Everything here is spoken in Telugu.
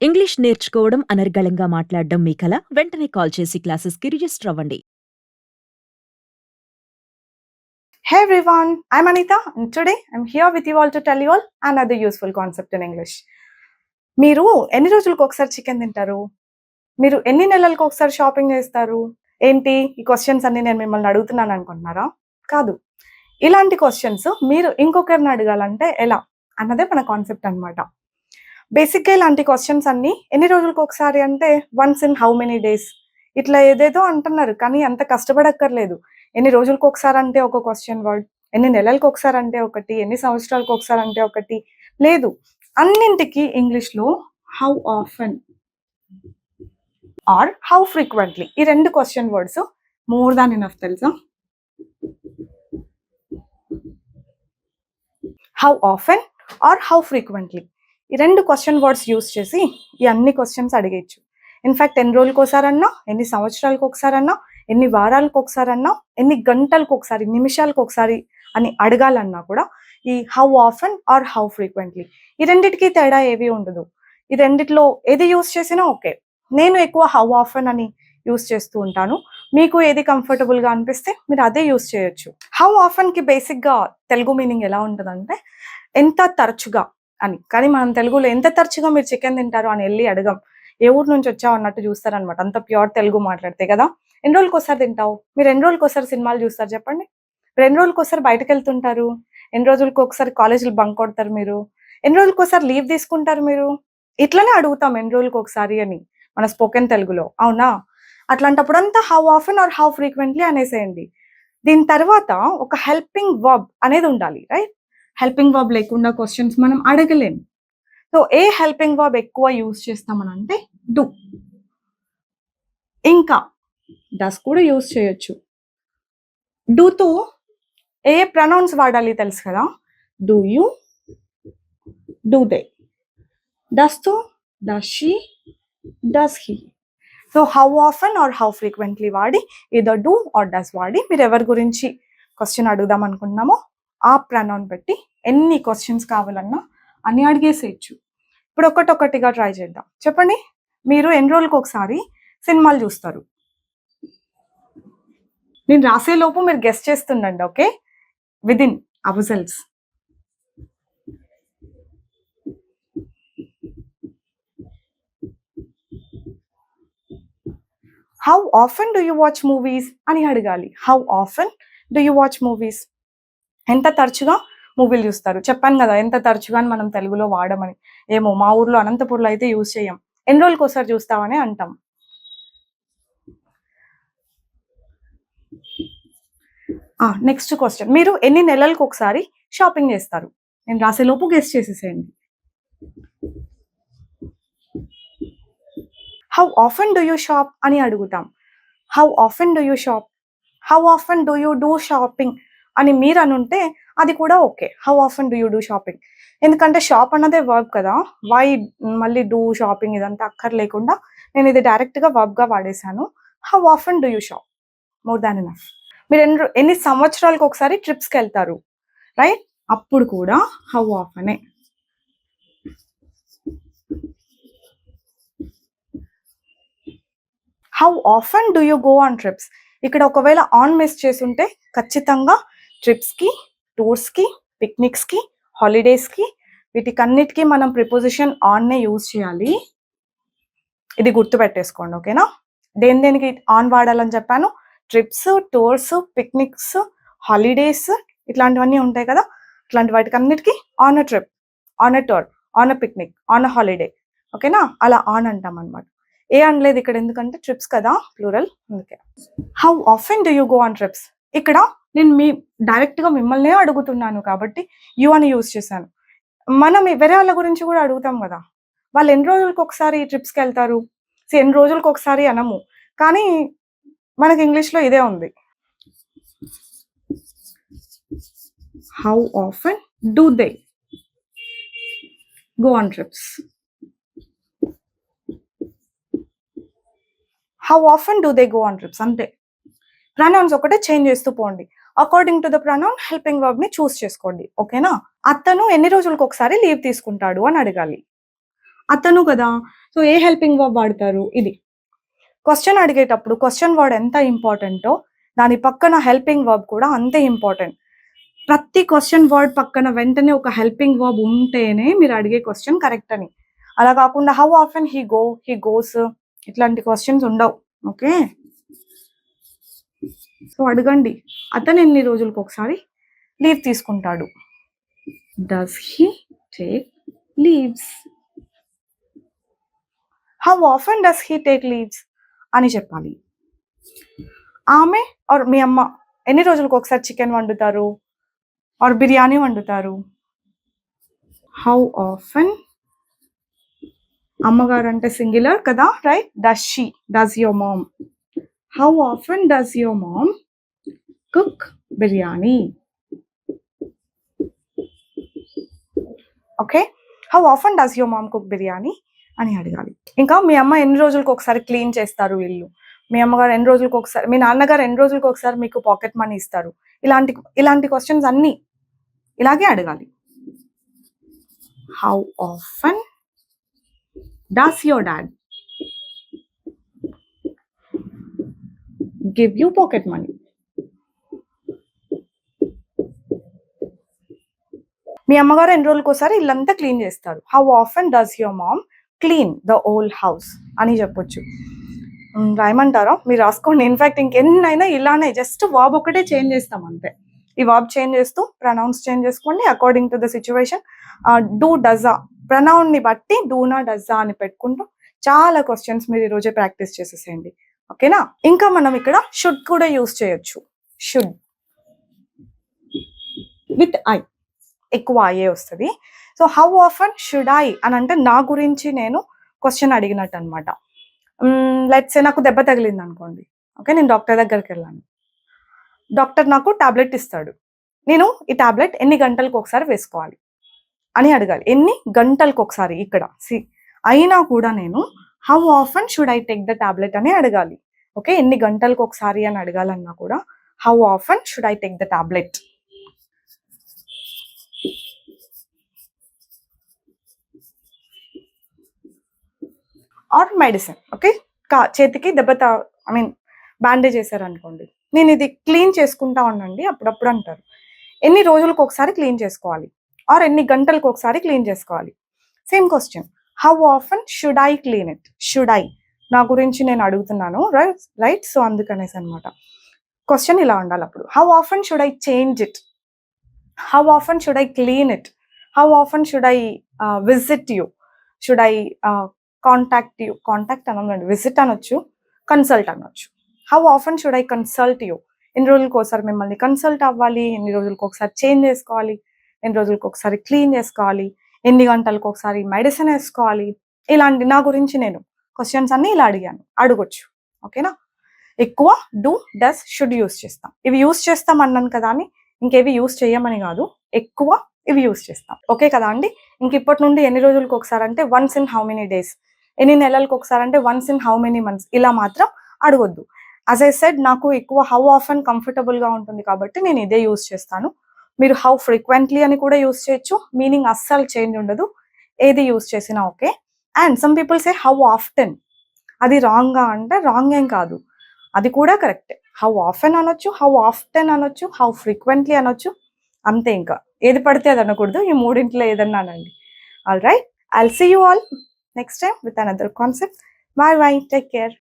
ఇంగ్లీష్ నేర్చుకోవడం అనర్గళంగా మాట్లాడడం మీ కల? వెంటనే కాల్ చేసి క్లాసెస్‌కి రిజిస్టర్ అవ్వండి. Hey everyone, I'm Anita and today I'm here with you all to tell you all another useful concept in English. మీరు ఎన్ని రోజులకు ఒకసారి చికెన్ తింటారు? మీరు ఎన్ని నెలలకు ఒకసారి షాపింగ్ చేస్తారు? ఏంటి ఈ క్వెషన్స్ అన్ని నేను మిమ్మల్ని అడుగుతున్నాను అనుకుంటున్నారా? కాదు. ఇలాంటి క్వెషన్స్ మీరు ఇంకొకరిని అడగాలంటే ఎలా అన్నదే మన కాన్సెప్ట్ అన్నమాట. బేసిక్‌గా ఇలాంటి క్వెషన్స్ అన్ని ఎన్ని రోజులకు ఒకసారి అంటే once in how many days ఇట్లా ఏదేదో అంటున్నారు. కానీ అంత కష్టపడక్కర్లేదు. ఎన్ని రోజులకు ఒకసారి అంటే ఒక క్వెషన్ వర్డ్, ఎన్ని నెలలకు ఒకసారి అంటే ఒకటి, ఎన్ని సంవత్సరాలకు ఒకసారి అంటే ఒకటి లేదు. అన్నింటికి ఇంగ్లీష్‌లో how often or how frequently ఈ 2 question words more than enough తెలుసా? How often or how frequently ఈ 2 క్వెషన్ వర్డ్స్ యూజ్ చేసి ఈ అన్ని క్వెషన్స్ అడిగేయచ్చు. ఇన్‌ఫాక్ట్ ఎన్ని రోజులకోసారన్నా, ఎన్ని సంవత్సరాలకు ఒకసారన్నా, ఎన్ని వారాలకు ఒకసారన్నా, ఎన్ని గంటలకు ఒకసారి, నిమిషాలకు ఒకసారి అని అడగాలన్నా కూడా ఈ how often or how frequently ఈ రెండిటికి తేడా ఏవి ఉండదు. ఈ రెండిట్లో ఏది యూజ్ చేసినా ఓకే. నేను ఎక్కువ హౌ ఆఫెన్ అని యూజ్ చేస్తూ ఉంటాను. మీకు ఏది కంఫర్టబుల్‌గా అనిపిస్తే మీరు అదే యూజ్ చేయొచ్చు. హౌ ఆఫెన్‌కి బేసిక్‌గా తెలుగు మీనింగ్ ఎలా ఉంటదంటే ఎంత తరచుగా అని. కానీ మనం తెలుగులో ఎంత తరచుగా మీరు చికెన్ తింటారు అని ఎళ్లి అడగం. ఏ ఊరు నుంచి వచ్చావు అన్నట్టు చూస్తారనమాట. అంత ప్యూర్ తెలుగు మాట్లాడితే కదా! ఎన్ని రోజులకోసారి తింటావు? మీరు ఎన్ని రోజులకోసారి సినిమాలు చూస్తారు చెప్పండి? మీరు ఎన్ని రోజులకోసారి బయటకెళ్తుంటారు? ఎన్ని రోజులకొకసారి కాలేజీలు బంక్ కొడతారు మీరు? ఎన్ని రోజులకోసారి లీవ్ తీసుకుంటారు మీరు? ఇట్లనే అడుగుతాం ఎన్ని రోజులకొకసారి అని మన స్పోకెన్ తెలుగులో. అవునా? అట్లాంటప్పుడంతా how often or how frequently అనేసేయండి. దీని తర్వాత ఒక హెల్పింగ్ వర్బ్ అనేది ఉండాలి. రైట్? హెల్పింగ్ వర్బ్ లేకుండా క్వెషన్స్ మనం అడగలేం. సో, ఏ హెల్పింగ్ వర్బ్ ఎక్కువ యూజ్ చేస్తామనంటే డు. ఇంకా డస్ కూడా యూజ్ చేయొచ్చు. డూతో ఏ ప్రొనౌన్స్ వాడాలి తెలుసు కదా! Do you, do they. డస్‌తో does she, does he. So, how often or how frequently వాడి ఎయిదర్ డూ ఆర్ డస్ వాడి మీరు ఎవరి గురించి క్వెషన్ అడుగుదాం అనుకుంటున్నామో ఆ ప్రొనౌన్ పెట్టి ఎన్ని క్వెషన్స్ కావాలన్నా అన్ని అడిగేసేయొచ్చు. ఇప్పుడు ఒక్కటొక్కటిగా ట్రై చేద్దాం. చెప్పండి. మీరు ఎన్ని రోజులకొకసారి సినిమాలు చూస్తారు? నేను రాసేలోపు మీరు గెస్ చేస్తుండండి. Okay? Within ourselves. How often do you watch movies అని అడగాలి. How often do you watch movies? ఎంత తరచుగా మూవీలు చూస్తారు? చెప్పాను గదా! ఎంత తరచుగా అని మనం తెలుగులో వాడమని. ఏమో మా ఊర్లో అనంతపూర్‌లో అయితే యూజ్ చేయం. ఎన్ని రోజులకోసారి చూస్తావని అంటాం. Next question. మీరు ఎన్ని నెలలకొకసారి షాపింగ్ చేస్తారు? నేను రాసేలోపు గెస్ చేసేసేయండి. How often do you shop అని అడుగుతాం. How often do you shop? How often do you do shopping అని మీరనుంటే అది కూడా okay. How often do you do shopping? ఎందుకంటే షాప్ అన్నదే వర్బ్ కదా! వై మళ్ళీ డూ షాపింగ్ ఇదంతా అక్కర్లేకుండా నేను ఇది డైరెక్ట్‌గా వర్బ్‌గా వాడేశాను. How often do you shop? More than enough. మీరు ఎన్ని సంవత్సరాలకొకసారి ట్రిప్స్‌కెళ్తారు? రైట్? అప్పుడు కూడా హౌ ఆఫెనే. How often do you go on trips? ఇక్కడ ఒకవేళ ఆన్ మిస్ చేసుంటే ఖచ్చితంగా ట్రిప్స్‌కి, టూర్స్‌కి, పిక్నిక్స్‌కి, హాలిడేస్‌కి వీటికన్నిటికి మనం ప్రిపోజిషన్ ఆన్‌నే యూజ్ చేయాలి. ఇది గుర్తుపెట్టేసుకోండి. ఓకేనా? దేనికి ఆన్ వాడాలని చెప్పాను? ట్రిప్స్, టూర్స్, పిక్నిక్స్, హాలిడేస్ ఇట్లాంటివన్నీ ఉంటాయి కదా! ఇట్లాంటి వాటికన్నిటికి on a trip, on a tour, on a picnic, on a holiday. ఓకేనా? అలా ఆన్ అంటామనమాట. ఏ అనలేదు ఇక్కడ ఎందుకంటే ట్రిప్స్ కదా! ప్లూరల్ అందుకే. How often do you go on trips? ఇక్కడ నేను డైరెక్ట్‌గా మిమ్మల్నే అడుగుతున్నాను కాబట్టి యూ అని యూజ్ చేశాను. మనం వేరే వాళ్ళ గురించి కూడా అడుగుతాం గదా! వాళ్ళు ఎన్ని రోజులకొకసారి ట్రిప్స్‌కెళ్తారు? ఎన్ని రోజులకొకసారి అనము. కానీ మనకి ఇంగ్లీష్‌లో ఇదే ఉంది. How often do they go on trips? How often do they go on trips? అంతే. ప్రొనౌన్స్ ఒకటే చేంజ్ చేస్తూ పోండి. According to the pronoun helping వర్బ్‌ని చూజ్ చేసుకోండి. ఓకేనా? అతను ఎన్ని రోజులకొకసారి లీవ్ తీసుకుంటాడు అని అడగాలి. అతను కదా. సో ఏ హెల్పింగ్ వర్బ్ వాడతారు? ఇది. క్వెషన్ అడిగేటప్పుడు క్వెషన్ వర్డ్ ఎంత ఇంపార్టెంటో దాని పక్కన హెల్పింగ్ వర్బ్ కూడా అంతే ఇంపార్టెంట్. ప్రతి క్వెషన్ వర్డ్ పక్కన వెంటనే ఒక హెల్పింగ్ వర్బ్ ఉంటేనే మీరు అడిగే క్వెషన్ కరెక్ట్ అని. అలా కాకుండా హౌ ఆఫెన్ హీ గోస్ ఇట్లాంటి క్వెషన్స్ ఉండవు. ఓకే. సో అడగండి, అతను ఎన్ని రోజులకు ఒకసారి లీవ్ తీసుకుంటాడు? Does he take leaves? How often does he take leaves అని చెప్పాలి. ఆమె ఆర్ మీ అమ్మ ఎన్ని రోజులకు ఒకసారి చికెన్ వండుతారు ఆర్ బిర్యానీ వండుతారు? హౌ ఆఫెన్, అమ్మగారు అంటే సింగులర్ కదా, right? Does your mom, how often does your mom cook biryani? Okay, how often does your mom cook biryani అని అడగాలి. ఇంకా మీ అమ్మ ఎన్ని రోజులకు ఒకసారి క్లీన్ చేస్తారు ఇల్లు? మీ అమ్మగారు ఎన్ని రోజులకు ఒకసారి, మీ నాన్నగారు ఎన్ని రోజులకు ఒకసారి మీకు పాకెట్ మనీ ఇస్తారు? ఇలాంటి క్వశ్చన్స్ అన్నీ ఇలాగే అడగాలి. How often does your dad give you pocket money? మీ అమ్మగారు ఎన్ని రోజులకు ఒకసారి ఇల్లంతా క్లీన్ చేస్తారు? How often does your mom clean the old house అని చెప్పొచ్చు. రాయమంటారా? మీరు రాసుకోండి. ఇన్ఫాక్ట్ ఇంకెన్నైనా ఇలానే జస్ట్ వర్బ్ ఒకటే చేంజ్ చేస్తాం అంతే. ఈ వర్బ్ చేంజ్ చేస్తూ ప్రనౌన్స్ చేంజ్ చేసుకోండి according to the situation. Do డజా ప్రనౌన్ ని బట్టి డూనా డజా అని పెట్టుకుంటూ చాలా క్వశ్చన్స్ మీరు ఈరోజే ప్రాక్టీస్ చేసేసేయండి. ఓకేనా? ఇంకా మనం ఇక్కడ షుడ్ కూడా యూస్ చేయొచ్చు. షుడ్ విత్ ఐ, ఎక్కువ ఐఏ వస్తుంది. So how often should I అని అంటే నా గురించి నేను క్వశ్చన్ అడిగినట్టు అనమాట. లెట్స్ సే నాకు దెబ్బ తగిలింది అనుకోండి. ఓకే, నేను డాక్టర్ దగ్గరికి వెళ్ళాను. డాక్టర్ నాకు టాబ్లెట్ ఇస్తాడు. నేను ఈ టాబ్లెట్ ఎన్ని గంటలకు ఒకసారి వేసుకోవాలి అని అడగాలి. ఎన్ని గంటలకు ఒకసారి ఇక్కడ అయినా కూడా నేను how often should I take the tablet అని అడగాలి. ఓకే, ఎన్ని గంటలకు ఒకసారి అని అడగాలన్నా కూడా how often should I take the tablet. Or medicine. Okay, చేతికి దెబ్బ బ్యాండేజ్ చేశారు అనుకోండి, నేను ఇది క్లీన్ చేసుకుంటా ఉండండి అప్పుడప్పుడు అంటారు. ఎన్ని రోజులకు ఒకసారి క్లీన్ చేసుకోవాలి ఆర్ ఎన్ని గంటలకు ఒకసారి క్లీన్ చేసుకోవాలి? Same question, how often should I clean it? Should I నా గురించి నేను అడుగుతున్నాను, రైట్? సో అందుకనేసి అనమాట క్వశ్చన్ ఇలా ఉండాలి. అప్పుడు how often should I change it? How often should I clean it? How often should I visit you? Should I contact you? Contact అనొద్దండి, విజిట్ అనొచ్చు, కన్సల్ట్ అనొచ్చు. How often should I consult you? ఎన్ని రోజులకు ఒకసారి మిమ్మల్ని కన్సల్ట్ అవ్వాలి? ఎన్ని రోజులకు ఒకసారి చేంజ్ చేసుకోవాలి? ఎన్ని రోజులకు ఒకసారి క్లీన్ చేసుకోవాలి? ఎన్ని గంటలకు ఒకసారి మెడిసిన్ వేసుకోవాలి? ఇలాంటి నా గురించి నేను క్వశ్చన్స్ అన్ని ఇలా అడగొచ్చు. ఓకేనా? ఎక్కువ డూ, డస్, షుడ్ యూస్ చేస్తాం. ఇవి యూస్ చేస్తాం అన్నాను కదా అని ఇంకేవి యూస్ చేయమని కాదు, ఎక్కువ ఇవి యూస్ చేస్తాం. ఓకే కదా అండి? ఇంక ఇప్పటి నుండి ఎన్ని రోజులకు ఒకసారి అంటే once in how many days, ఎన్ని నెలలకు ఒకసారి అంటే once in how many months, ఇలా మాత్రం అడగొద్దు. యాజ్ ఐ సెడ్, నాకు ఎక్కువ హౌ ఆఫెన్ కంఫర్టబుల్గా ఉంటుంది కాబట్టి నేను ఇదే యూస్ చేస్తాను. మీరు హౌ ఫ్రీక్వెంట్లీ అని కూడా యూస్ చేయొచ్చు, మీనింగ్ అస్సలు చేంజ్ ఉండదు, ఏది యూస్ చేసినా okay. And some people say how often, అది రాంగ్గా అంటే రాంగ్ ఏం కాదు, అది కూడా కరెక్టే. హౌ ఆఫెన్ అనొచ్చు, హౌ ఆఫ్టెన్ అనొచ్చు, హౌ ఫ్రీక్వెంట్లీ అనొచ్చు, అంతే. ఇంకా ఏది పడితే అది అనకూడదు, ఈ మూడింట్లో ఏదన్నా అనండి. All right, I'll see you all next time with another concept. Bye bye, take care.